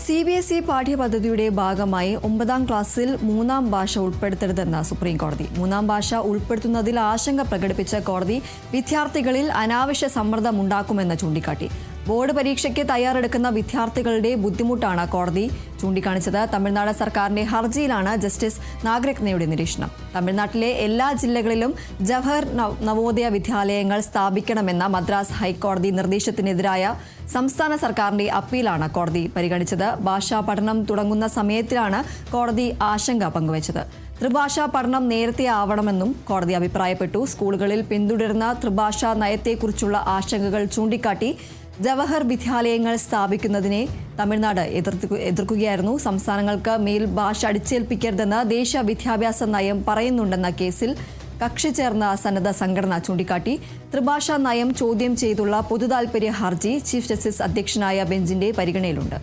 CBSE പാഠ്യപദ്ധതിയുടെ ഭാഗമായി 9ാം ക്ലാസ്സിൽ മൂന്നാം ഭാഷ ഉൾപ്പെടുത്തരുതെന്ന് സുപ്രീം കോടതി. മൂന്നാം ഭാഷ ഉൾപ്പെടുത്തുന്നതിൽ ആശങ്ക പ്രകടിപ്പിച്ച കോടതി വിദ്യാർത്ഥികളിൽ അനാവശ്യ സമ്മർദ്ദമുണ്ടാക്കുമെന്ന് ചൂണ്ടിക്കാട്ടി. ബോർഡ് പരീക്ഷയ്ക്ക് തയ്യാറെടുക്കുന്ന വിദ്യാർത്ഥികളുടെ ബുദ്ധിമുട്ടാണ് കോടതി ചൂണ്ടിക്കാണിച്ചത്. തമിഴ്നാട് സർക്കാരിന്റെ ഹർജിയിലാണ് ജസ്റ്റിസ് നാഗരത്നയുടെ നിരീക്ഷണം. തമിഴ്നാട്ടിലെ എല്ലാ ജില്ലകളിലും ജവഹർ നവോദയ വിദ്യാലയങ്ങൾ സ്ഥാപിക്കണമെന്ന മദ്രാസ് ഹൈക്കോടതി നിർദ്ദേശത്തിനെതിരായ സംസ്ഥാന സർക്കാരിന്റെ അപ്പീലാണ് കോടതി പരിഗണിച്ചത്. ഭാഷാ പഠനം തുടങ്ങുന്ന സമയത്തിലാണ് കോടതി ആശങ്ക പങ്കുവച്ചത്. ത്രിഭാഷാ പഠനം നേരത്തെ ആവണമെന്നും കോടതി അഭിപ്രായപ്പെട്ടു. സ്കൂളുകളിൽ പിന്തുടരുന്ന ത്രിഭാഷാ നയത്തെക്കുറിച്ചുള്ള ആശങ്കകൾ ചൂണ്ടിക്കാട്ടി ജവഹർ വിദ്യാലയങ്ങൾ സ്ഥാപിക്കുന്നതിനെ തമിഴ്നാട് എതിർക്കുകയായിരുന്നു. സംസ്ഥാനങ്ങൾക്ക് മേൽ ഭാഷ അടിച്ചേൽപ്പിക്കരുതെന്ന് ദേശീയ വിദ്യാഭ്യാസ നയം പറയുന്നുണ്ടെന്ന കേസിൽ കക്ഷി ചേർന്ന സന്നദ്ധ സംഘടന ചൂണ്ടിക്കാട്ടി. ത്രിഭാഷാ നയം ചോദ്യം ചെയ്തുള്ള പൊതുതാൽപര്യ ഹർജി ചീഫ് ജസ്റ്റിസ് അധ്യക്ഷനായ ബെഞ്ചിന്റെ പരിഗണനയിലുണ്ട്.